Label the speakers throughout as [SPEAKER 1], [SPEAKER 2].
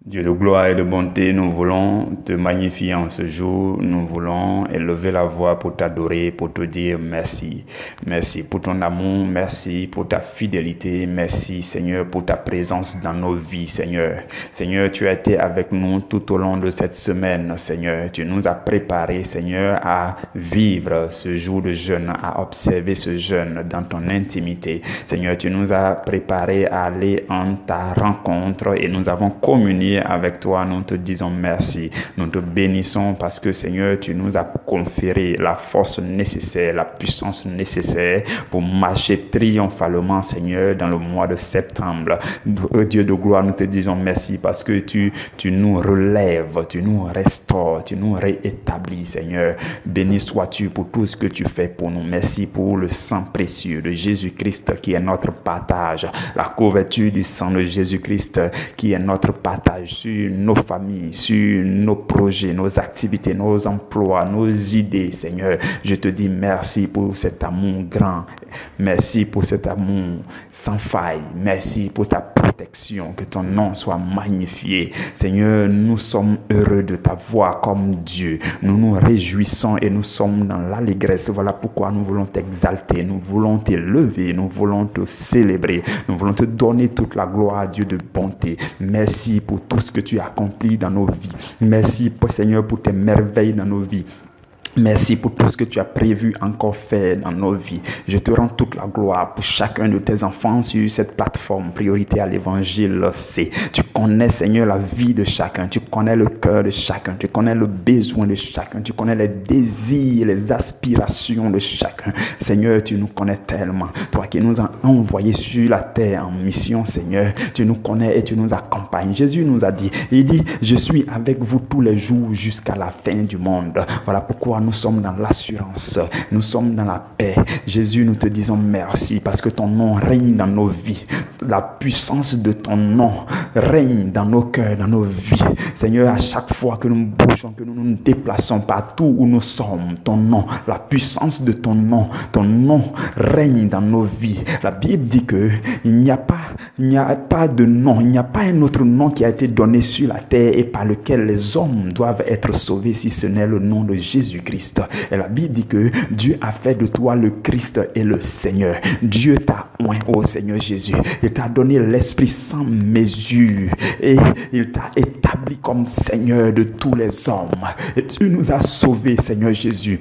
[SPEAKER 1] Dieu de gloire et de bonté, nous voulons te magnifier en ce jour. Nous voulons élever la voix pour t'adorer, pour te dire merci. Merci pour ton amour, merci pour ta fidélité, merci Seigneur pour ta présence dans nos vies, Seigneur. Seigneur, tu as été avec nous tout au long de cette semaine, Seigneur. Tu nous as préparés, Seigneur, à vivre ce jour de jeûne, à observer ce jeûne dans ton intimité. Seigneur, tu nous as préparés à aller en ta rencontre et nous avons communié avec toi. Nous te disons merci. Nous te bénissons parce que Seigneur, tu nous as conféré la force nécessaire, la puissance nécessaire pour marcher triomphalement, Seigneur, dans le mois de septembre. Dieu de gloire, nous te disons merci parce que tu nous relèves, tu nous restaures, tu nous réétablis, Seigneur. Béni sois-tu pour tout ce que tu fais pour nous. Merci pour le sang précieux de Jésus-Christ qui est notre partage, la couverture du sang de Jésus-Christ qui est notre partage sur nos familles, sur nos projets, nos activités, nos emplois, nos idées, Seigneur. Je te dis merci pour cet amour grand. Merci pour cet amour sans faille. Merci pour ta protection. Que ton nom soit magnifié. Seigneur, nous sommes heureux de t'avoir comme Dieu. Nous nous réjouissons et nous sommes dans l'allégresse. Voilà pourquoi nous voulons t'exalter. Nous voulons t'élever. Nous voulons te célébrer. Nous voulons te donner toute la gloire, Dieu de bonté. Merci pour tout ce que tu as accompli dans nos vies. Merci, Seigneur, pour tes merveilles dans nos vies. Merci pour tout ce que tu as prévu encore faire dans nos vies. Je te rends toute la gloire pour chacun de tes enfants sur cette plateforme Priorité à l'Évangile C. Tu connais, Seigneur, la vie de chacun. Tu connais le cœur de chacun. Tu connais le besoin de chacun. Tu connais les désirs, les aspirations de chacun. Seigneur, tu nous connais tellement. Toi qui nous as envoyés sur la terre en mission, Seigneur, tu nous connais et tu nous accompagnes. Jésus nous a dit, il dit, je suis avec vous tous les jours jusqu'à la fin du monde. Voilà pourquoi nous sommes dans l'assurance, nous sommes dans la paix. Jésus, nous te disons merci parce que ton nom règne dans nos vies. La puissance de ton nom règne dans nos cœurs, dans nos vies. Seigneur, à chaque fois que nous bougeons, que nous nous déplaçons partout où nous sommes, ton nom, la puissance de ton nom règne dans nos vies. La Bible dit que il n'y a pas de nom, il n'y a pas un autre nom qui a été donné sur la terre et par lequel les hommes doivent être sauvés si ce n'est le nom de Jésus-Christ. Et la Bible dit que Dieu a fait de toi le Christ et le Seigneur. Dieu t'a oint, ô Seigneur Jésus. Il t'a donné l'Esprit sans mesure et il t'a établi comme Seigneur de tous les hommes. Et tu nous as sauvés, Seigneur Jésus.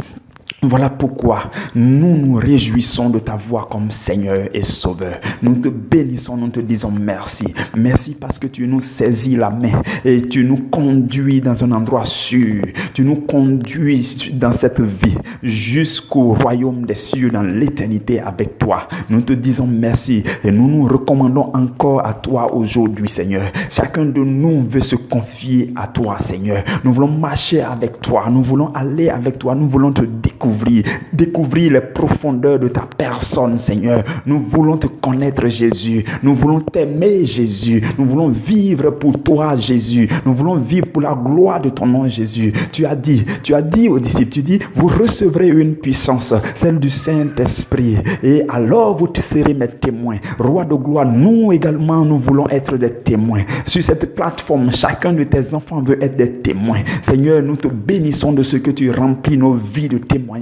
[SPEAKER 1] Voilà pourquoi nous nous réjouissons de t'avoir comme Seigneur et Sauveur. Nous te bénissons, nous te disons merci. Merci parce que tu nous saisis la main et tu nous conduis dans un endroit sûr. Tu nous conduis dans cette vie jusqu'au royaume des cieux, dans l'éternité avec toi. Nous te disons merci et nous nous recommandons encore à toi aujourd'hui, Seigneur. Chacun de nous veut se confier à toi, Seigneur. Nous voulons marcher avec toi. Nous voulons aller avec toi. Nous voulons te découvrir les profondeurs de ta personne, Seigneur. Nous voulons te connaître, Jésus. Nous voulons t'aimer, Jésus. Nous voulons vivre pour toi, Jésus. Nous voulons vivre pour la gloire de ton nom, Jésus. Tu as dit aux disciples, tu dis, vous recevrez une puissance, celle du Saint-Esprit. Et alors vous serez mes témoins. Roi de gloire, nous également, nous voulons être des témoins. Sur cette plateforme, chacun de tes enfants veut être des témoins. Seigneur, nous te bénissons de ce que tu remplis nos vies de témoignages,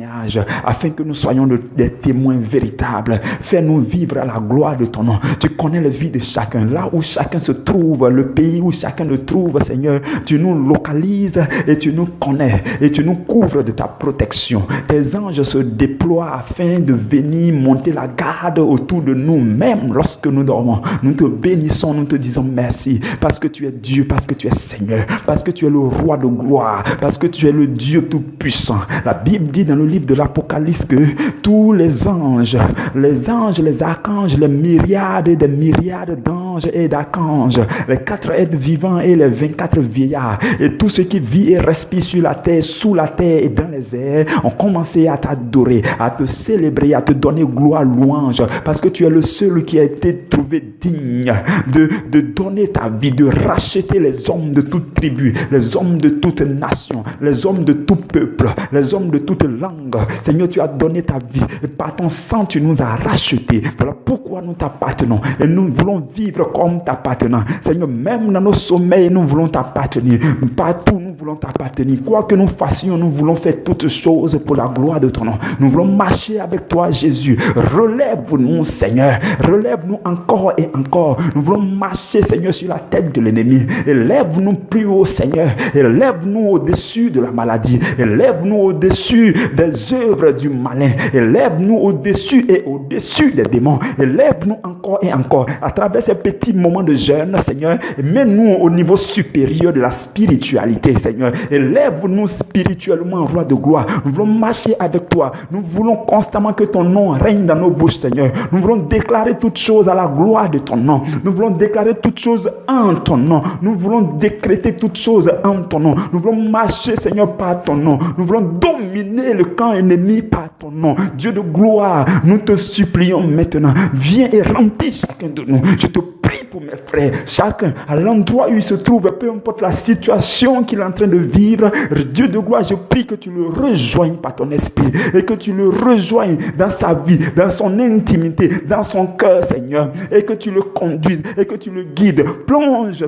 [SPEAKER 1] afin que nous soyons des témoins véritables. Fais-nous vivre à la gloire de ton nom. Tu connais la vie de chacun, là où chacun se trouve, le pays où chacun se trouve, Seigneur. Tu nous localises et tu nous connais et tu nous couvres de ta protection. Tes anges se déploient afin de venir monter la garde autour de nous, même lorsque nous dormons. Nous te bénissons, nous te disons merci, parce que tu es Dieu, parce que tu es Seigneur, parce que tu es le roi de gloire, parce que tu es le Dieu tout-puissant. La Bible dit dans le livre de l'Apocalypse que tous les anges, les archanges, les myriades et des myriades d'anges et d'archanges, les 4 êtres vivants et les 24 vieillards, et tout ce qui vit et respire sur la terre, sous la terre et dans les airs, ont commencé à t'adorer, à te célébrer, à te donner gloire, louange, parce que tu es le seul qui a été trouvé digne de donner ta vie, de racheter les hommes de toute tribu, les hommes de toute nation, les hommes de tout peuple, les hommes de toute langue langue. Seigneur, tu as donné ta vie. Et par ton sang, tu nous as rachetés. Voilà pourquoi nous t'appartenons. Et nous voulons vivre comme t'appartenant. Seigneur, même dans nos sommeils, nous voulons t'appartenir. Partout, nous voulons t'appartenir. Quoi que nous fassions, nous voulons faire toutes choses pour la gloire de ton nom. Nous voulons marcher avec toi, Jésus. Relève-nous, Seigneur. Relève-nous encore et encore. Nous voulons marcher, Seigneur, sur la tête de l'ennemi. Élève-nous plus haut, Seigneur. Élève-nous au-dessus de la maladie. Élève-nous au-dessus des œuvres du malin. Élève-nous au-dessus et au-dessus des démons. Élève-nous encore et encore. À travers ces petits moments de jeûne, Seigneur, mets-nous au niveau supérieur de la spiritualité, Seigneur. Élève-nous spirituellement, roi de gloire. Nous voulons marcher avec toi. Nous voulons constamment que ton nom règne dans nos bouches, Seigneur. Nous voulons déclarer toutes choses à la gloire de ton nom. Nous voulons déclarer toutes choses en ton nom. Nous voulons décréter toutes choses en ton nom. Nous voulons marcher, Seigneur, par ton nom. Nous voulons dominer le camp ennemi par ton nom. Dieu de gloire, nous te supplions maintenant. Viens et remplis chacun de nous. Je te prie pour mes frères. Chacun à l'endroit où il se trouve, peu importe la situation qu'il est en train de vivre. Dieu de gloire, je prie que tu le rejoignes par ton esprit et que tu le rejoignes dans sa vie, dans son intimité, dans son cœur, Seigneur, et que tu le conduises et que tu le guides. Plonge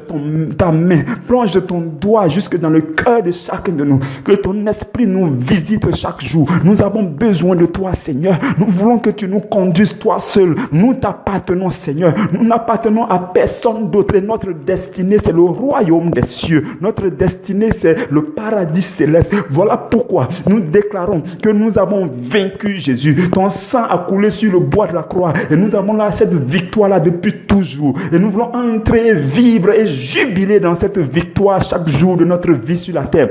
[SPEAKER 1] ta main, plonge ton doigt jusque dans le cœur de chacun de nous. Que ton esprit nous visite chaque jour. Nous avons besoin de toi, Seigneur. Nous voulons que tu nous conduises toi seul. Nous t'appartenons, Seigneur. Nous n'appartenons à personne d'autre. Et notre destinée, c'est le royaume des cieux. Notre destinée, c'est le paradis céleste. Voilà pourquoi nous déclarons que nous avons vaincu Jésus. Ton sang a coulé sur le bois de la croix. Et nous avons là cette victoire-là depuis toujours. Et nous voulons entrer, vivre et jubiler dans cette victoire chaque jour de notre vie sur la terre.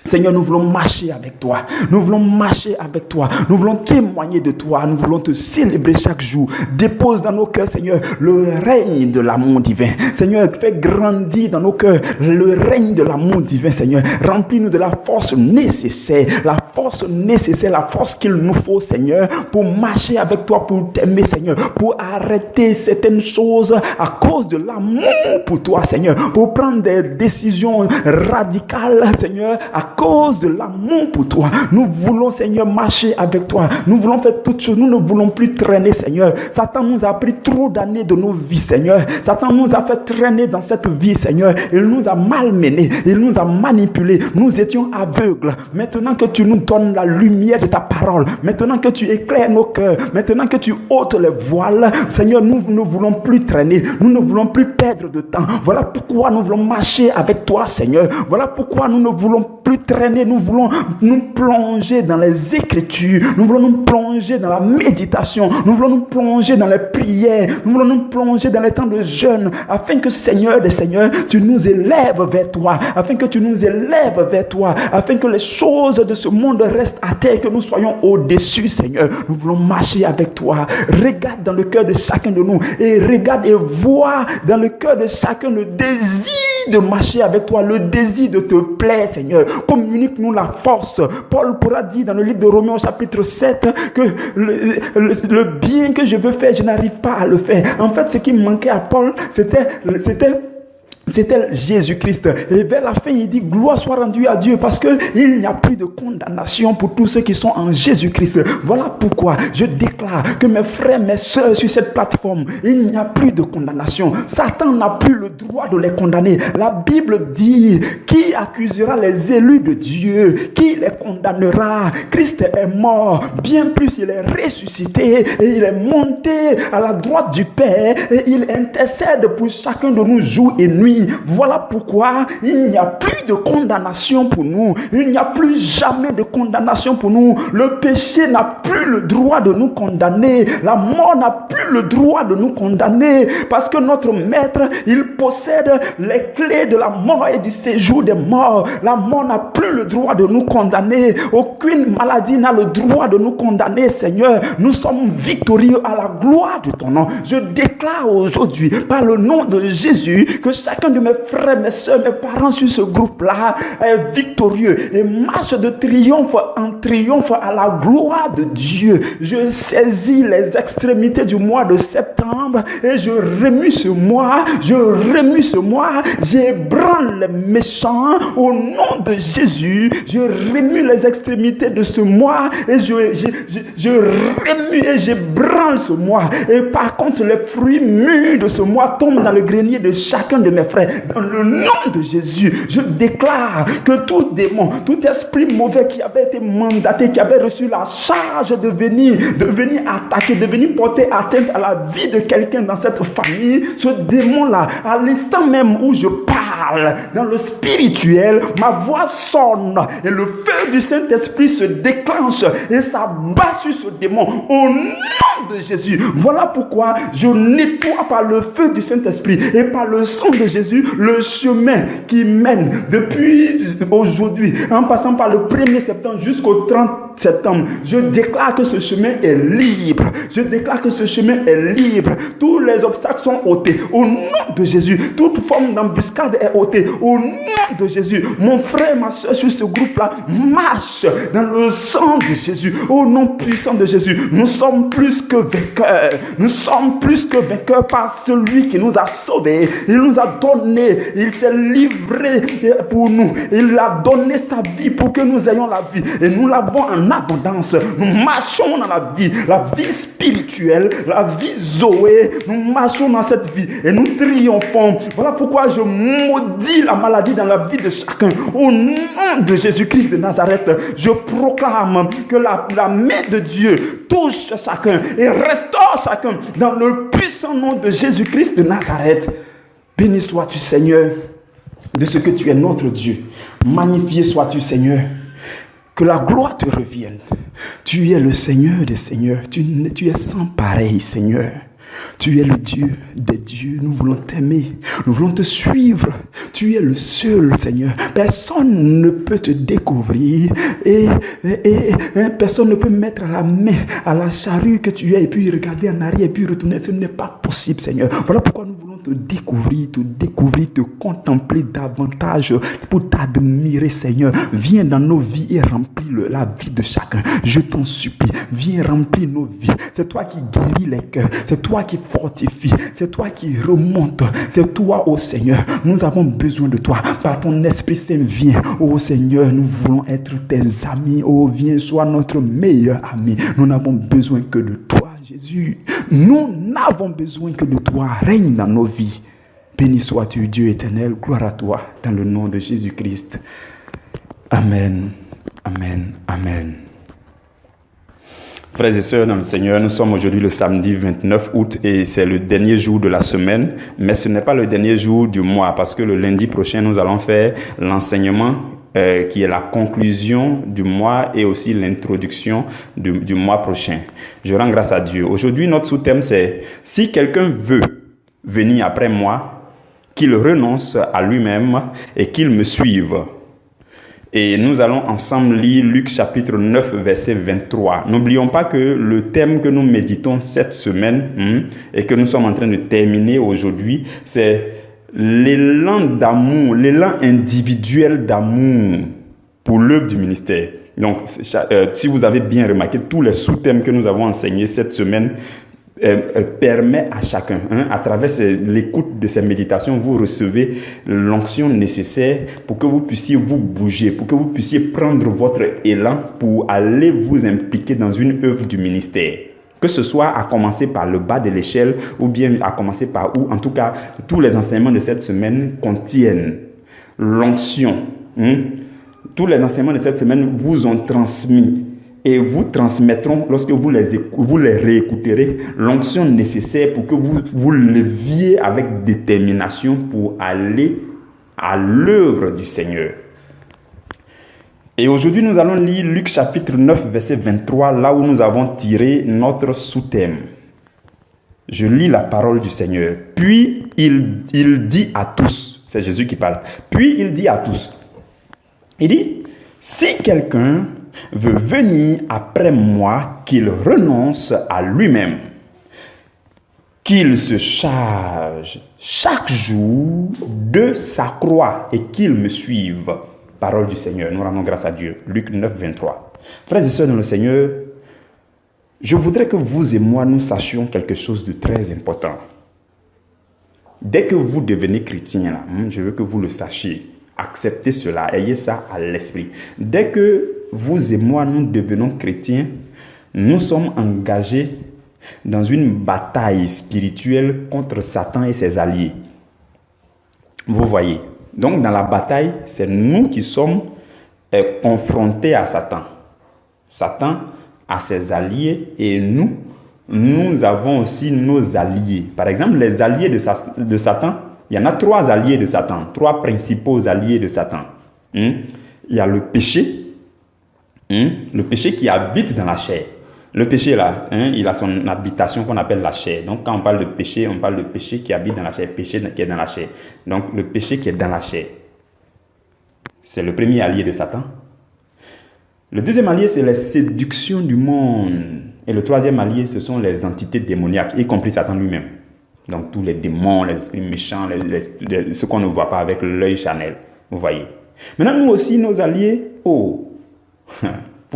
[SPEAKER 1] Seigneur, nous voulons marcher avec toi. Nous voulons marcher avec toi. Nous voulons témoigner de toi. Nous voulons te célébrer chaque jour. Dépose dans nos cœurs, Seigneur, le règne de l'amour divin. Seigneur, fais grandir dans nos cœurs le règne de l'amour divin, Seigneur. Remplis-nous de la force nécessaire. La force qu'il nous faut, Seigneur, pour marcher avec toi, pour t'aimer, Seigneur, pour arrêter certaines choses à cause de l'amour pour toi, Seigneur, pour prendre des décisions radicales, Seigneur, à cause de l'amour pour toi. Nous voulons, Seigneur, marcher avec toi. Nous voulons faire toutes choses. Nous ne voulons plus traîner, Seigneur. Satan nous a pris trop d'années de nos vies, Seigneur. Satan nous a fait traîner dans cette vie, Seigneur. Il nous a malmenés. Il nous a manipulés. Nous étions aveugles. Maintenant que tu nous donnes la lumière de ta parole, maintenant que tu éclaires nos cœurs, maintenant que tu ôtes les voiles, Seigneur, nous ne voulons plus traîner. Nous ne voulons plus perdre de temps. Voilà pourquoi nous voulons marcher avec toi, Seigneur. Voilà pourquoi nous ne voulons plus traîner. Nous voulons nous plonger dans les Écritures. Nous voulons nous plonger dans la méditation. Nous voulons nous plonger dans les prières. Nous voulons nous plonger dans les temps de jeûne, afin que, Seigneur des Seigneurs, tu nous élèves vers toi, afin que tu nous élèves vers toi, afin que les choses de ce monde restent à terre, que nous soyons au-dessus, Seigneur. Nous voulons marcher avec toi. Regarde dans le cœur de chacun de nous et regarde et vois dans le cœur de chacun le désir de marcher avec toi, le désir de te plaire, Seigneur. Communique-nous la force. Paul pourra dire dans le livre de Romains au chapitre 7 que le bien que je veux faire, je n'arrive pas à le faire. En fait, ce qui manquait à Paul, c'était Jésus-Christ. Et vers la fin, il dit gloire soit rendue à Dieu, parce qu'il n'y a plus de condamnation pour tous ceux qui sont en Jésus-Christ. Voilà pourquoi je déclare que mes frères, mes soeurs sur cette plateforme, il n'y a plus de condamnation. Satan n'a plus le droit de les condamner. La Bible dit: qui accusera les élus de Dieu? Qui les condamnera? Christ est mort, bien plus il est ressuscité et il est monté à la droite du Père et il intercède pour chacun de nous jour et nuit. Voilà pourquoi il n'y a plus de condamnation pour nous. Il n'y a plus jamais de condamnation pour nous. Le péché n'a plus le droit de nous condamner. La mort n'a plus le droit de nous condamner, parce que notre maître, il possède les clés de la mort et du séjour des morts. La mort n'a plus le droit de nous condamner. Aucune maladie n'a le droit de nous condamner, Seigneur. Nous sommes victorieux à la gloire de ton nom. Je déclare aujourd'hui, par le nom de Jésus, que chacun de mes frères, mes soeurs, mes parents sur ce groupe-là est victorieux et marche de triomphe en triomphe à la gloire de Dieu. Je saisis les extrémités du mois de septembre jambes et je remue ce moi, j'ébranle les méchants au nom de Jésus, je remue les extrémités de ce moi et je remue et j'ébranle ce moi. Et par contre, les fruits mûrs de ce moi tombent dans le grenier de chacun de mes frères. Dans le nom de Jésus, je déclare que tout démon, tout esprit mauvais qui avait été mandaté, qui avait reçu la charge de venir attaquer, de venir porter atteinte à la vie de quelqu'un dans cette famille, ce démon-là, à l'instant même où je parle, dans le spirituel, ma voix sonne et le feu du Saint-Esprit se déclenche et ça bat sur ce démon au nom de Jésus. Voilà pourquoi je nettoie par le feu du Saint-Esprit et par le sang de Jésus le chemin qui mène depuis aujourd'hui, en passant par le 1er septembre jusqu'au 30 septembre. Je déclare que ce chemin est libre. Je déclare que ce chemin est libre. Tous les obstacles sont ôtés au nom de Jésus. Toute forme d'embuscade est ôtée au nom de Jésus. Mon frère, ma soeur sur ce groupe-là marche dans le sang de Jésus. Au nom puissant de Jésus, nous sommes plus que vainqueurs. Nous sommes plus que vainqueurs par celui qui nous a sauvés. Il nous a donné, il s'est livré pour nous. Il a donné sa vie pour que nous ayons la vie. Et nous l'avons en abondance. Nous marchons dans la vie spirituelle, la vie Zoé. Nous marchons dans cette vie et nous triomphons. Voilà pourquoi je maudis la maladie dans la vie de chacun. Au nom de Jésus-Christ de Nazareth, je proclame que la main de Dieu touche chacun et restaure chacun dans le puissant nom de Jésus-Christ de Nazareth. Béni sois-tu, Seigneur, de ce que tu es notre Dieu. Magnifié sois-tu, Seigneur. Que la gloire te revienne. Tu es le Seigneur des Seigneurs. Tu es sans pareil, Seigneur. Tu es le Dieu des dieux. Nous voulons t'aimer. Nous voulons te suivre. Tu es le seul, Seigneur. Personne ne peut te découvrir. Et personne ne peut mettre la main à la charrue que tu es et puis regarder en arrière et puis retourner. Ce n'est pas possible, Seigneur. Voilà pourquoi nous voulons te découvrir, te contempler davantage pour t'admirer, Seigneur. Viens dans nos vies et remplis la vie de chacun. Je t'en supplie. Viens remplir nos vies. C'est toi qui guéris les cœurs. C'est toi qui fortifie, c'est toi qui remonte, c'est toi, ô Seigneur. Nous avons besoin de toi. Par ton Esprit Saint, viens, ô Seigneur. Nous voulons être tes amis. Oh, viens, sois notre meilleur ami. Nous n'avons besoin que de toi, Jésus. Nous n'avons besoin que de toi. Règne dans nos vies. Béni sois-tu, Dieu éternel. Gloire à toi, dans le nom de Jésus-Christ. Amen. Amen. Amen. Frères et sœurs dans le Seigneur, nous sommes aujourd'hui le samedi 29 août et c'est le dernier jour de la semaine, mais ce n'est pas le dernier jour du mois parce que le lundi prochain, nous allons faire l'enseignement qui est la conclusion du mois et aussi l'introduction du mois prochain. Je rends grâce à Dieu. Aujourd'hui, notre sous-thème c'est « Si quelqu'un veut venir après moi, qu'il renonce à lui-même et qu'il me suive ». Et nous allons ensemble lire Luc chapitre 9, verset 23. N'oublions pas que le thème que nous méditons cette semaine et que nous sommes en train de terminer aujourd'hui, c'est l'élan d'amour, l'élan individuel d'amour pour l'œuvre du ministère. Donc, si vous avez bien remarqué, tous les sous-thèmes que nous avons enseignés cette semaine permet à chacun, à travers l'écoute de ces méditations, vous recevez l'onction nécessaire pour que vous puissiez vous bouger, pour que vous puissiez prendre votre élan pour aller vous impliquer dans une œuvre du ministère. Que ce soit à commencer par le bas de l'échelle ou bien à commencer par où, en tout cas, tous les enseignements de cette semaine contiennent l'onction. Tous les enseignements de cette semaine vous ont transmis et vous transmettront, lorsque vous les réécouterez, l'onction nécessaire pour que vous leviez avec détermination pour aller à l'œuvre du Seigneur. Et aujourd'hui, nous allons lire Luc chapitre 9, verset 23, là où nous avons tiré notre sous-thème. Je lis la parole du Seigneur. Puis, il dit à tous, c'est Jésus qui parle, puis il dit à tous, il dit, si quelqu'un veut venir après moi, qu'il renonce à lui-même, qu'il se charge chaque jour de sa croix et qu'il me suive. Parole du Seigneur. Nous rendons grâce à Dieu. Luc 9, 23. Frères et sœurs dans le Seigneur, Je voudrais que vous et moi, nous sachions quelque chose de très important. Dès que vous devenez chrétien, là, je veux que vous le sachiez. Acceptez cela, ayez ça à l'esprit. Dès que vous et moi, nous devenons chrétiens, nous sommes engagés dans une bataille spirituelle contre Satan et ses alliés. Vous voyez. Donc, dans la bataille, c'est nous qui sommes confrontés à Satan. Satan a ses alliés et nous avons aussi nos alliés. Par exemple, les alliés de Satan, il y en a 3 alliés de Satan, 3 principaux alliés de Satan. Il y a le péché qui habite dans la chair. Le péché là, il a son habitation qu'on appelle la chair. Donc quand on parle de péché, on parle de péché qui habite dans la chair, péché qui est dans la chair. Donc le péché qui est dans la chair, c'est le premier allié de Satan. Le deuxième allié, c'est les séductions du monde. Et le troisième allié, ce sont les entités démoniaques, y compris Satan lui-même. Donc tous les démons, les esprits méchants, ceux qu'on ne voit pas avec l'œil charnel. Vous voyez. Maintenant, nous aussi, nos alliés, pour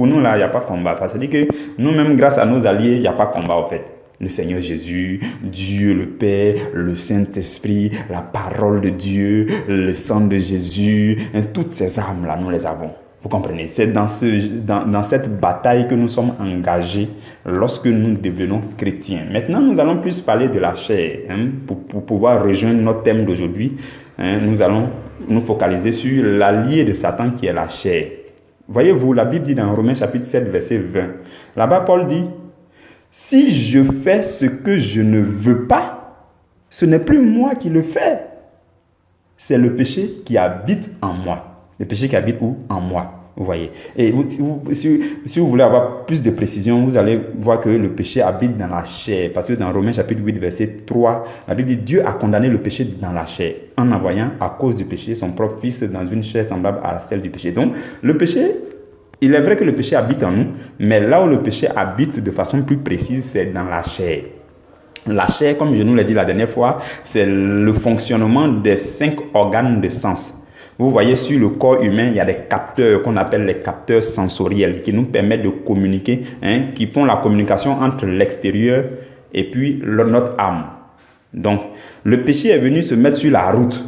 [SPEAKER 1] nous là, il n'y a pas de combat. C'est-à-dire que nous-mêmes, grâce à nos alliés, il n'y a pas de combat en fait. Le Seigneur Jésus, Dieu le Père, le Saint-Esprit, la parole de Dieu, le sang de Jésus, toutes ces armes-là, nous les avons. Vous comprenez? C'est dans cette bataille que nous sommes engagés lorsque nous devenons chrétiens. Maintenant, nous allons plus parler de la chair. Pour pouvoir rejoindre notre thème d'aujourd'hui, nous allons nous focaliser sur l'allié de Satan qui est la chair. Voyez-vous, la Bible dit dans Romains chapitre 7, verset 20. Là-bas, Paul dit, « Si je fais ce que je ne veux pas, ce n'est plus moi qui le fais. C'est le péché qui habite en moi. » Le péché qui habite où? En moi. Vous voyez. Et si vous voulez avoir plus de précision, vous allez voir que le péché habite dans la chair. Parce que dans Romains chapitre 8, verset 3, la Bible dit Dieu a condamné le péché dans la chair, en envoyant à cause du péché son propre fils dans une chair semblable à celle du péché. Donc, le péché, il est vrai que le péché habite en nous, mais là où le péché habite de façon plus précise, c'est dans la chair. La chair, comme je nous l'ai dit la dernière fois, c'est le fonctionnement des 5 organes de sens. Vous voyez, sur le corps humain, il y a des capteurs qu'on appelle les capteurs sensoriels qui nous permettent de communiquer, qui font la communication entre l'extérieur et puis notre âme. Donc, le péché est venu se mettre sur la route.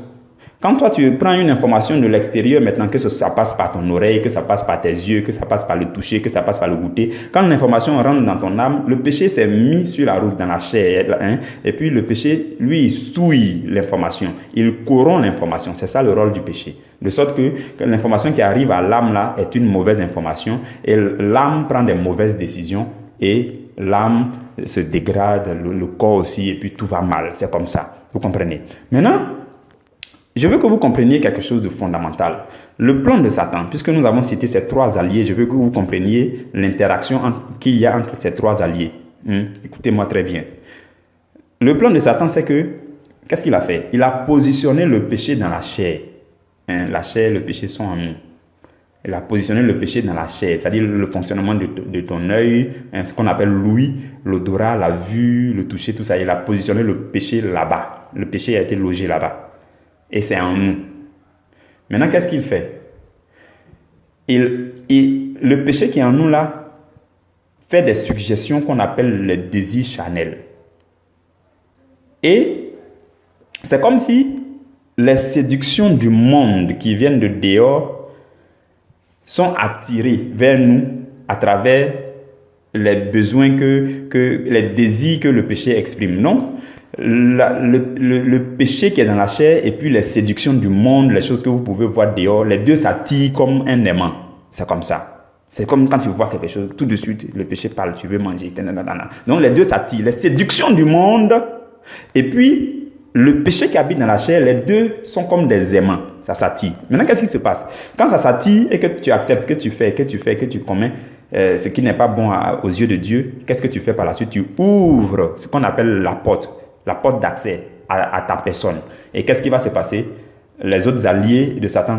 [SPEAKER 1] Quand toi, tu prends une information de l'extérieur, maintenant que ça passe par ton oreille, que ça passe par tes yeux, que ça passe par le toucher, que ça passe par le goûter, quand l'information rentre dans ton âme, le péché s'est mis sur la route, dans la chair. Et puis le péché, lui, il souille l'information. Il corrompt l'information. C'est ça le rôle du péché. De sorte que l'information qui arrive à l'âme là est une mauvaise information et l'âme prend des mauvaises décisions et l'âme se dégrade, le corps aussi, et puis tout va mal. C'est comme ça. Vous comprenez? Maintenant, je veux que vous compreniez quelque chose de fondamental. Le plan de Satan, puisque nous avons cité ces 3 alliés, je veux que vous compreniez l'interaction qu'il y a entre ces 3 alliés. Écoutez-moi très bien. Le plan de Satan, c'est que, qu'est-ce qu'il a fait? Il a positionné le péché dans la chair. La chair et le péché sont en nous. Il a positionné le péché dans la chair, c'est-à-dire le fonctionnement de ton œil, ce qu'on appelle l'ouïe, l'odorat, la vue, le toucher, tout ça. Il a positionné le péché là-bas. Le péché a été logé là-bas. Et c'est en nous. Maintenant, qu'est-ce qu'il fait? Le péché qui est en nous là fait des suggestions qu'on appelle les désirs charnels. Et c'est comme si les séductions du monde qui viennent de dehors sont attirées vers nous à travers les besoins les désirs que le péché exprime. Non? Le péché qui est dans la chair et puis les séductions du monde, les choses que vous pouvez voir dehors, les deux s'attirent comme un aimant. C'est comme ça. C'est comme quand tu vois quelque chose, tout de suite, le péché parle, tu veux manger. Donc les deux s'attirent. Les séductions du monde et puis le péché qui habite dans la chair, les deux sont comme des aimants. Ça s'attire. Maintenant, qu'est-ce qui se passe? Quand ça s'attire et que tu acceptes, que tu commets ce qui n'est pas bon aux yeux de Dieu, qu'est-ce que tu fais par la suite? Tu ouvres ce qu'on appelle la porte d'accès à ta personne. Et qu'est-ce qui va se passer? Les autres alliés de Satan,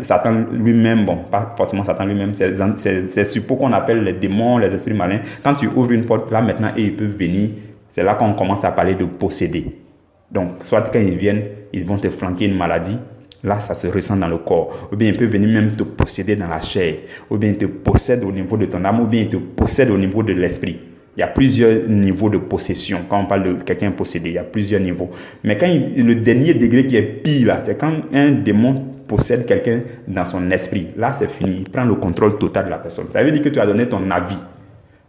[SPEAKER 1] Satan lui-même, bon, pas forcément Satan lui-même, ces suppôts qu'on appelle les démons, les esprits malins, quand tu ouvres une porte, là maintenant, ils peuvent venir. C'est là qu'on commence à parler de posséder. Donc, soit quand ils viennent, ils vont te flanquer une maladie. Là, ça se ressent dans le corps. Ou bien, ils peuvent venir même te posséder dans la chair. Ou bien, ils te possèdent au niveau de ton âme. Ou bien, ils te possèdent au niveau de l'esprit. Il y a plusieurs niveaux de possession. Quand on parle de quelqu'un possédé, il y a plusieurs niveaux. Mais quand le dernier degré qui est pire, là, c'est quand un démon possède quelqu'un dans son esprit. Là, c'est fini. Il prend le contrôle total de la personne. Ça veut dire que tu as donné ton avis.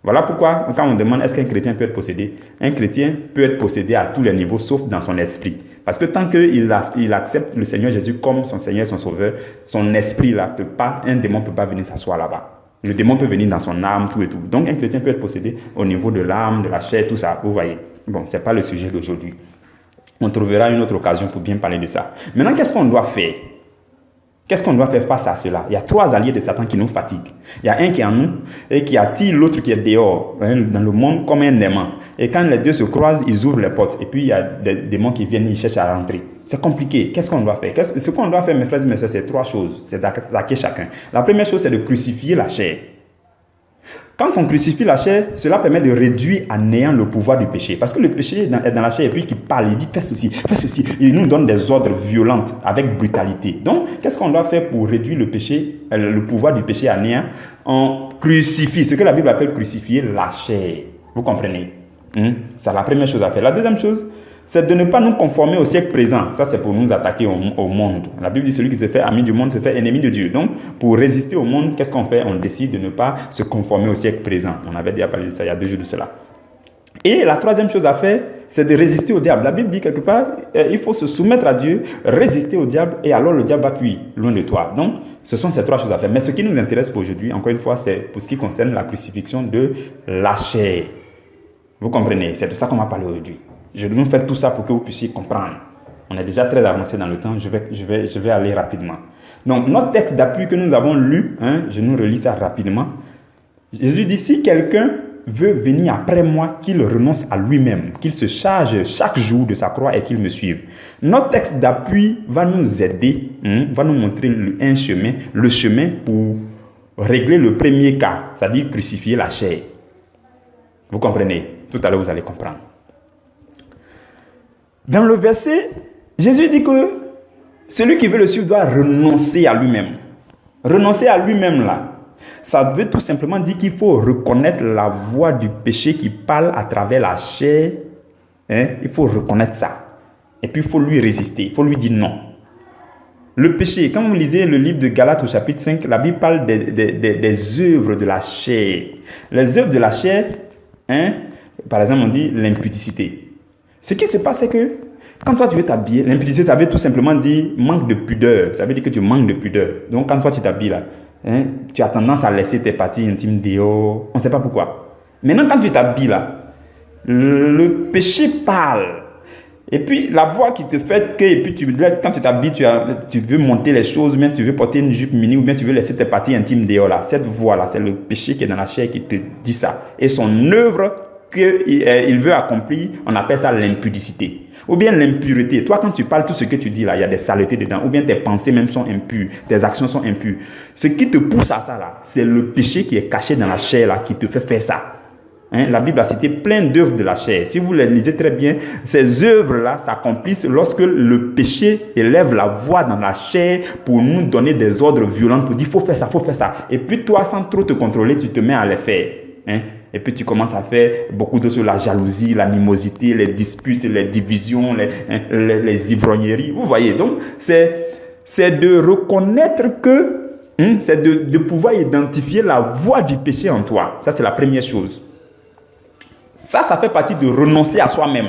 [SPEAKER 1] Voilà pourquoi, quand on demande est-ce qu'un chrétien peut être possédé, un chrétien peut être possédé à tous les niveaux, sauf dans son esprit. Parce que tant qu'il accepte le Seigneur Jésus comme son Seigneur, son Sauveur, son esprit là peut pas, un démon ne peut pas venir s'asseoir là-bas. Le démon peut venir dans son âme, tout et tout. Donc un chrétien peut être possédé au niveau de l'âme, de la chair, tout ça. Vous voyez. Bon, ce n'est pas le sujet d'aujourd'hui. On trouvera une autre occasion pour bien parler de ça. Maintenant, qu'est-ce qu'on doit faire? Qu'est-ce qu'on doit faire face à cela? Il y a 3 alliés de Satan qui nous fatiguent. Il y a un qui est en nous et qui attire l'autre qui est dehors, dans le monde comme un aimant. Et quand les deux se croisent, ils ouvrent les portes. Et puis il y a des démons qui viennent, ils cherchent à rentrer. C'est compliqué. Qu'est-ce qu'on doit faire? Ce qu'on doit faire, mes frères et mes sœurs, c'est 3 choses. C'est d'attaquer chacun. La première chose, c'est de crucifier la chair. Quand on crucifie la chair, cela permet de réduire à néant le pouvoir du péché. Parce que le péché est dans la chair et puis qui parle, il dit fais ceci, fais ceci. Il nous donne des ordres violents avec brutalité. Donc, qu'est-ce qu'on doit faire pour réduire le péché, le pouvoir du péché à néant? On crucifie, ce que la Bible appelle crucifier la chair. Vous comprenez? C'est la première chose à faire. La deuxième chose, c'est de ne pas nous conformer au siècle présent. Ça, c'est pour nous attaquer au monde. La Bible dit celui qui se fait ami du monde se fait ennemi de Dieu. Donc, pour résister au monde, qu'est-ce qu'on fait? On décide de ne pas se conformer au siècle présent. On avait déjà parlé de ça il y a 2 jours de cela. Et la troisième chose à faire, c'est de résister au diable. La Bible dit quelque part, il faut se soumettre à Dieu, résister au diable, et alors le diable va fuir loin de toi. Donc, ce sont ces 3 choses à faire. Mais ce qui nous intéresse pour aujourd'hui, encore une fois, c'est pour ce qui concerne la crucifixion de la chair. Vous comprenez? C'est de ça qu'on va parler aujourd'hui. Je vais vous faire tout ça pour que vous puissiez comprendre. On est déjà très avancé dans le temps, je vais aller rapidement. Donc, notre texte d'appui que nous avons lu, je nous relis ça rapidement. Jésus dit, si quelqu'un veut venir après moi, qu'il renonce à lui-même, qu'il se charge chaque jour de sa croix et qu'il me suive. Notre texte d'appui va nous aider, va nous montrer un chemin, le chemin pour régler le premier cas, c'est-à-dire crucifier la chair. Vous comprenez? Tout à l'heure, vous allez comprendre. Dans le verset, Jésus dit que celui qui veut le suivre doit renoncer à lui-même. Renoncer à lui-même là, ça veut tout simplement dire qu'il faut reconnaître la voix du péché qui parle à travers la chair. Il faut reconnaître ça. Et puis il faut lui résister, il faut lui dire non. Le péché, quand vous lisez le livre de Galates au chapitre 5, la Bible parle des œuvres de la chair. Les œuvres de la chair, par exemple on dit l'impudicité. Ce qui se passe, c'est que quand toi tu veux t'habiller, l'impudicité, ça veut tout simplement dire manque de pudeur. Ça veut dire que tu manques de pudeur. Donc quand toi tu t'habilles là, tu as tendance à laisser tes parties intimes dehors. On ne sait pas pourquoi. Maintenant quand tu t'habilles là, le péché parle. Et puis la voix qui te fait que, et puis quand tu t'habilles, tu veux monter les choses, ou bien tu veux porter une jupe mini, ou bien tu veux laisser tes parties intimes dehors là. Cette voix là, c'est le péché qui est dans la chair qui te dit ça. Et son œuvre qu'il veut accomplir, on appelle ça l'impudicité. Ou bien l'impureté. Toi, quand tu parles, tout ce que tu dis là, il y a des saletés dedans. Ou bien tes pensées même sont impures. Tes actions sont impures. Ce qui te pousse à ça là, c'est le péché qui est caché dans la chair là, qui te fait faire ça. La Bible a cité plein d'œuvres de la chair. Si vous les lisez très bien, ces œuvres-là s'accomplissent lorsque le péché élève la voix dans la chair pour nous donner des ordres violents, pour dire faut faire ça, faut faire ça. Et puis toi, sans trop te contrôler, tu te mets à les faire. Et puis tu commences à faire beaucoup de choses, la jalousie, l'animosité, les disputes, les divisions, les ivrogneries. Vous voyez, donc c'est de reconnaître que, c'est de pouvoir identifier la voix du péché en toi. Ça, c'est la première chose. Ça fait partie de renoncer à soi-même.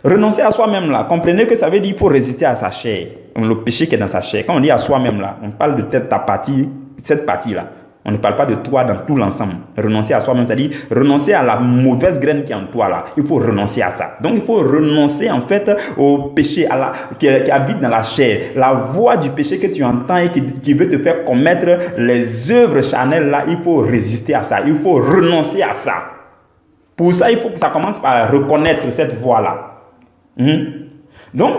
[SPEAKER 1] Renoncer à soi-même là, comprenez que ça veut dire qu'il faut résister à sa chair, le péché qui est dans sa chair. Quand on dit à soi-même là, on parle de ta partie, cette partie là. On ne parle pas de toi dans tout l'ensemble. Renoncer à soi-même, c'est-à-dire renoncer à la mauvaise graine qui est en toi là. Il faut renoncer à ça. Donc il faut renoncer en fait au péché qui habite dans la chair. La voix du péché que tu entends et qui veut te faire commettre les œuvres charnelles là, il faut résister à ça. Il faut renoncer à ça. Pour ça, il faut que ça commence par reconnaître cette voix là. Donc,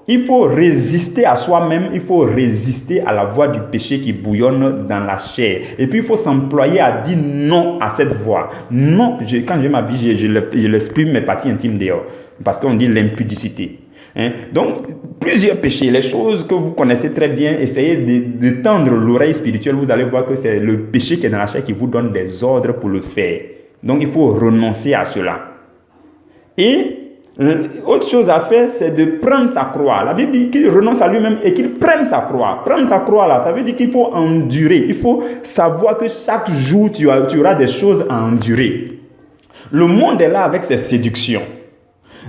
[SPEAKER 1] il faut résister à soi-même, il faut résister à la voix du péché qui bouillonne dans la chair. Et puis, il faut s'employer à dire non à cette voix. Non, quand je m'habille, je l'exprime mes parties intimes dehors. Parce qu'on dit l'impudicité. Donc, plusieurs péchés, les choses que vous connaissez très bien, essayez de tendre l'oreille spirituelle. Vous allez voir que c'est le péché qui est dans la chair qui vous donne des ordres pour le faire. Donc, il faut renoncer à cela. Et autre chose à faire, c'est de prendre sa croix. La Bible dit qu'il renonce à lui-même et qu'il prenne sa croix. Prendre sa croix, là, ça veut dire qu'il faut endurer. Il faut savoir que chaque jour, tu auras des choses à endurer. Le monde est là avec ses séductions,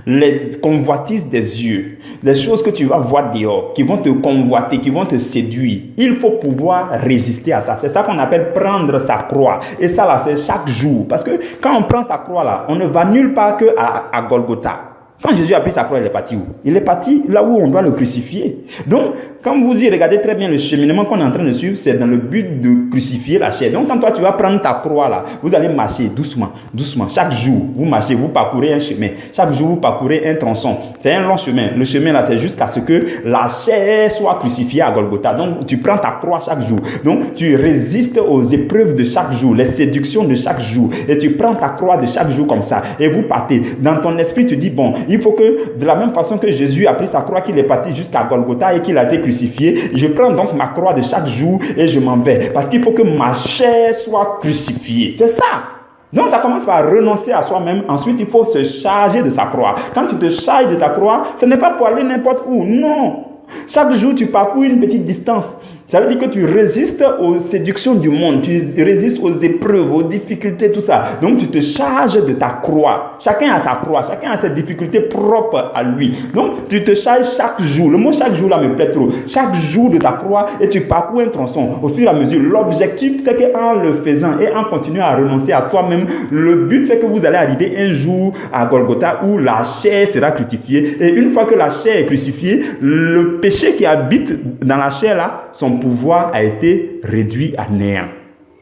[SPEAKER 1] les convoitises des yeux, des choses que tu vas voir dehors, qui vont te convoiter, qui vont te séduire. Il faut pouvoir résister à ça. C'est ça qu'on appelle prendre sa croix. Et ça, là, c'est chaque jour. Parce que quand on prend sa croix, là, on ne va nulle part qu'à Golgotha. Quand Jésus a pris sa croix, il est parti où? Il est parti là où on doit le crucifier. Donc, quand vous y regardez très bien le cheminement qu'on est en train de suivre, c'est dans le but de crucifier la chair. Donc, quand toi, tu vas prendre ta croix là, vous allez marcher doucement, doucement. Chaque jour, vous marchez, vous parcourez un chemin. Chaque jour, vous parcourez un tronçon. C'est un long chemin. Le chemin là, c'est jusqu'à ce que la chair soit crucifiée à Golgotha. Donc, tu prends ta croix chaque jour. Donc, tu résistes aux épreuves de chaque jour, les séductions de chaque jour. Et tu prends ta croix de chaque jour comme ça. Et vous partez. Dans ton esprit, tu dis, bon, il faut que, de la même façon que Jésus a pris sa croix, qu'il est parti jusqu'à Golgotha et qu'il a été crucifié, je prends donc ma croix de chaque jour et je m'en vais. Parce qu'il faut que ma chair soit crucifiée. C'est ça. Donc ça commence par renoncer à soi-même. Ensuite, il faut se charger de sa croix. Quand tu te charges de ta croix, ce n'est pas pour aller n'importe où. Non. Chaque jour, tu parcours une petite distance. Ça veut dire que tu résistes aux séductions du monde, tu résistes aux épreuves, aux difficultés, tout ça. Donc, tu te charges de ta croix. Chacun a sa croix, chacun a ses difficultés propres à lui. Donc, tu te charges chaque jour. Le mot chaque jour là me plaît trop. Chaque jour de ta croix et tu parcours un tronçon au fur et à mesure. L'objectif, c'est qu'en le faisant et en continuant à renoncer à toi-même, le but, c'est que vous allez arriver un jour à Golgotha où la chair sera crucifiée. Et une fois que la chair est crucifiée, le péché qui habite dans la chair là, son pouvoir a été réduit à néant.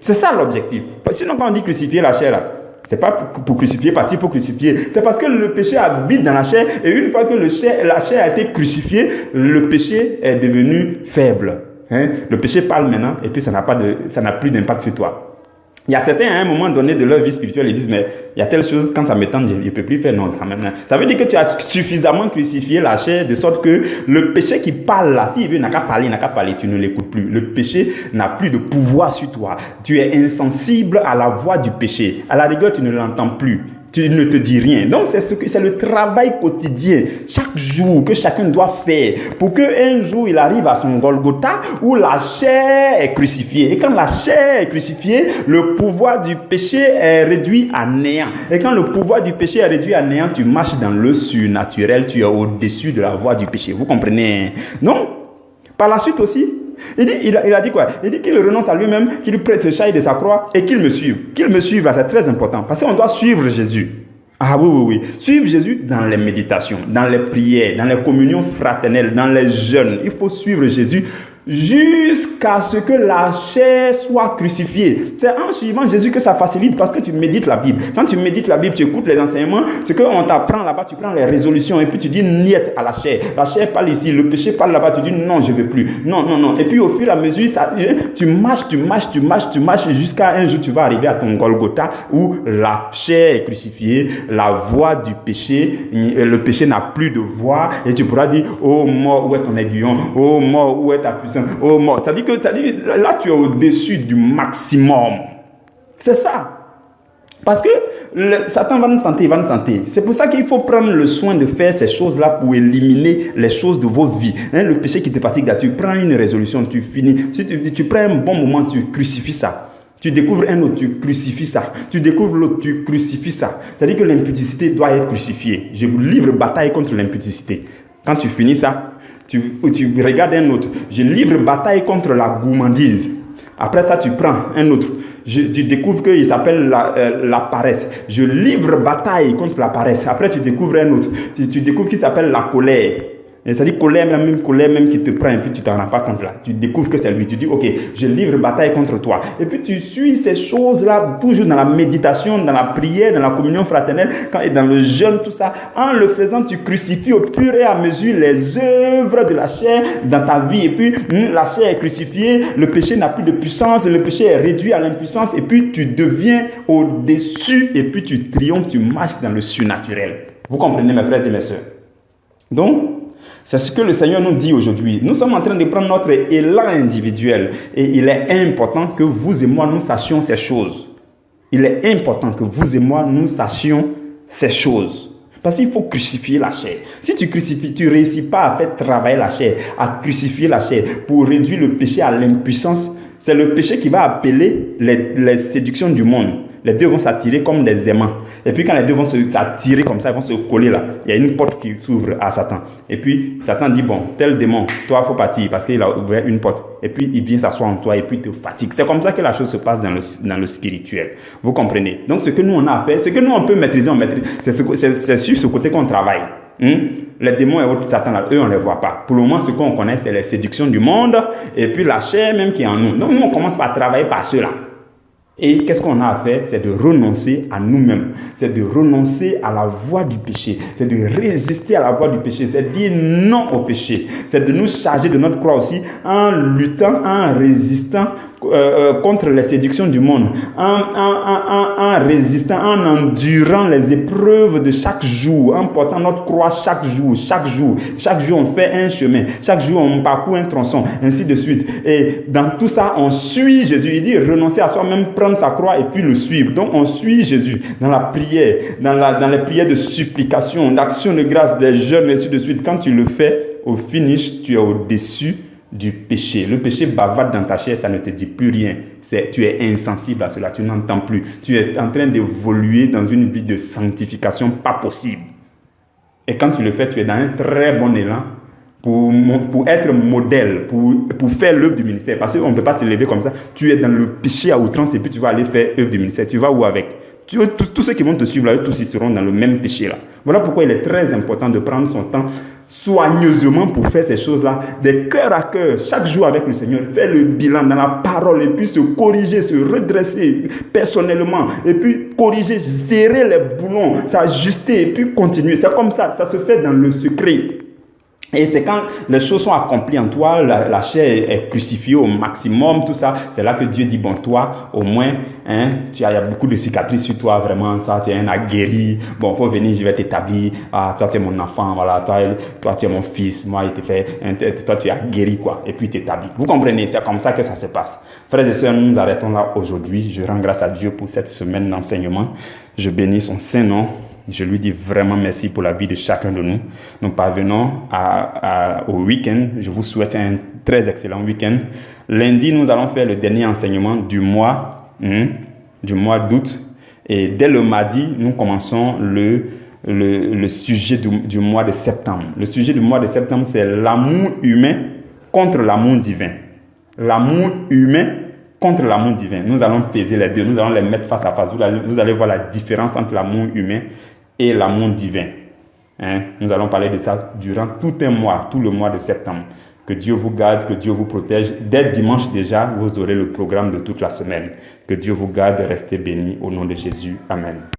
[SPEAKER 1] C'est ça l'objectif. Sinon, quand on dit crucifier la chair, là, c'est pas pour crucifier parce qu'il faut crucifier. C'est parce que le péché habite dans la chair et une fois que la chair a été crucifiée, le péché est devenu faible. Le péché parle maintenant et puis ça n'a plus d'impact sur toi. Il y a certains, à un moment donné de leur vie spirituelle, ils disent, mais il y a telle chose, quand ça me tente, je ne peux plus faire, non, quand même. Ça veut dire que tu as suffisamment crucifié la chair, de sorte que le péché qui parle là, s'il veut, n'a qu'à parler, tu ne l'écoutes plus. Le péché n'a plus de pouvoir sur toi. Tu es insensible à la voix du péché. À la rigueur, tu ne l'entends plus. Tu ne te dis rien. Donc, c'est le travail quotidien, chaque jour, que chacun doit faire pour qu'un jour, il arrive à son Golgotha où la chair est crucifiée. Et quand la chair est crucifiée, le pouvoir du péché est réduit à néant. Et quand le pouvoir du péché est réduit à néant, tu marches dans le surnaturel, tu es au-dessus de la voie du péché. Vous comprenez? Non? Par la suite aussi, il a dit quoi? Il dit qu'il renonce à lui-même, qu'il prête ce charge de sa croix et qu'il me suive. Qu'il me suive, là, c'est très important. Parce qu'on doit suivre Jésus. Ah oui. Suivre Jésus dans les méditations, dans les prières, dans les communions fraternelles, dans les jeûnes. Il faut suivre Jésus jusqu'à ce que la chair soit crucifiée. C'est en suivant Jésus que ça facilite parce que tu médites la Bible. Quand tu médites la Bible, tu écoutes les enseignements, ce qu'on t'apprend là-bas, tu prends les résolutions et puis tu dis niet à la chair. La chair parle ici, le péché parle là-bas, tu dis non, je ne veux plus. Non. Et puis au fur et à mesure, tu marches jusqu'à un jour, tu vas arriver à ton Golgotha où la chair est crucifiée, la voix du péché, le péché n'a plus de voix et tu pourras dire, oh mort, où est ton aiguillon? Oh mort, où est ta puissance? Oh mort. C'est-à-dire que là, tu es au-dessus du maximum. C'est ça. Parce que Satan va nous tenter, C'est pour ça qu'il faut prendre le soin de faire ces choses-là pour éliminer les choses de vos vies. Le péché qui te fatigue, là, tu prends une résolution, tu finis. Si tu prends un bon moment, tu crucifies ça. Tu découvres un autre, tu crucifies ça. Tu découvres l'autre, tu crucifies ça. C'est-à-dire que l'impudicité doit être crucifiée. Je vous livre bataille contre l'impudicité. Quand tu finis ça, tu regardes un autre. Je livre bataille contre la gourmandise. Après ça, tu prends un autre. Tu découvres qu'il s'appelle la paresse. Je livre bataille contre la paresse. Après, tu découvres un autre. Tu découvres qu'il s'appelle la colère. C'est-à-dire colère même qui te prend et puis tu ne t'en rends pas compte là. Tu découvres que c'est lui. Tu dis, ok, je livre bataille contre toi. Et puis tu suis ces choses-là toujours dans la méditation, dans la prière, dans la communion fraternelle, et dans le jeûne, tout ça. En le faisant, tu crucifies au fur et à mesure les œuvres de la chair dans ta vie. Et puis la chair est crucifiée, le péché n'a plus de puissance, le péché est réduit à l'impuissance. Et puis tu deviens au-dessus et puis tu triomphes, tu marches dans le surnaturel. Vous comprenez mes frères et mes sœurs? Donc, c'est ce que le Seigneur nous dit aujourd'hui. Nous sommes en train de prendre notre élan individuel et il est important que vous et moi nous sachions ces choses. Il est important que vous et moi, nous sachions ces choses. Parce qu'il faut crucifier la chair. Si tu crucifies, tu ne réussis pas à faire travailler la chair, à crucifier la chair pour réduire le péché à l'impuissance. C'est le péché qui va appeler les séductions du monde. Les deux vont s'attirer comme des aimants. Et puis quand les deux vont s'attirer comme ça, ils vont se coller là. Il y a une porte qui s'ouvre à Satan. Et puis Satan dit, bon, tel démon, toi, il faut partir parce qu'il a ouvert une porte. Et puis il vient s'asseoir en toi et puis il te fatigue. C'est comme ça que la chose se passe dans le spirituel. Vous comprenez? Donc ce que nous on a à faire, ce que nous on peut maîtriser, on maîtrise. C'est sur ce côté qu'on travaille. Les démons et autres Satan, là, eux, on ne les voit pas. Pour le moment, ce qu'on connaît, c'est les séductions du monde et puis la chair même qui est en nous. Donc nous, on commence par travailler par ceux-là. Et qu'est-ce qu'on a à faire? C'est de renoncer à nous-mêmes. C'est de renoncer à la voie du péché. C'est de résister à la voie du péché. C'est de dire non au péché. C'est de nous charger de notre croix aussi en luttant, en résistant contre les séductions du monde. En résistant, en endurant les épreuves de chaque jour. En portant notre croix chaque jour. Chaque jour, on fait un chemin. Chaque jour, on parcourt un tronçon. Ainsi de suite. Et dans tout ça, on suit Jésus. Il dit renoncer à soi-même, prendre sa croix et puis le suivre. Donc on suit Jésus dans la prière, dans les prières de supplication, d'action de grâce, des jeûnes et ainsi de suite. Quand tu le fais, au finish, tu es au-dessus du péché. Le péché bavarde dans ta chair, ça ne te dit plus rien. Tu es insensible à cela, tu n'entends plus. Tu es en train d'évoluer dans une vie de sanctification pas possible. Et quand tu le fais, tu es dans un très bon élan pour être modèle, pour faire l'œuvre du ministère. Parce qu'on ne peut pas se lever comme ça. Tu es dans le péché à outrance et puis tu vas aller faire l'œuvre du ministère. Tu vas où avec? Tous ceux qui vont te suivre là, eux tous ils seront dans le même péché là. Voilà pourquoi il est très important de prendre son temps soigneusement pour faire ces choses-là, de cœur à cœur, chaque jour avec le Seigneur, faire le bilan dans la parole et puis se corriger, se redresser personnellement et puis corriger, serrer les boulons, s'ajuster et puis continuer. C'est comme ça, ça se fait dans le secret. Et c'est quand les choses sont accomplies en toi, la chair est crucifiée au maximum, tout ça, c'est là que Dieu dit, bon, toi, au moins, il y a beaucoup de cicatrices sur toi, vraiment, toi, tu es un aguerri, bon, il faut venir, je vais t'établir, toi, tu es mon enfant, voilà, toi, tu es mon fils, moi, toi, tu es aguerri, quoi, et puis t'établis. Vous comprenez, c'est comme ça que ça se passe. Frères et sœurs, nous nous arrêtons là aujourd'hui. Je rends grâce à Dieu pour cette semaine d'enseignement. Je bénis son saint nom. Je lui dis vraiment merci pour la vie de chacun de nous. Nous parvenons au week-end. Je vous souhaite un très excellent week-end. Lundi, nous allons faire le dernier enseignement du mois d'août. Et dès le mardi, nous commençons le sujet du mois de septembre. Le sujet du mois de septembre, c'est l'amour humain contre l'amour divin. L'amour humain contre l'amour divin. Nous allons peser les deux. Nous allons les mettre face à face. Vous allez voir la différence entre l'amour humain et l'amour divin. Nous allons parler de ça durant tout un mois, tout le mois de septembre. Que Dieu vous garde, que Dieu vous protège. Dès dimanche déjà, vous aurez le programme de toute la semaine. Que Dieu vous garde, restez bénis au nom de Jésus. Amen.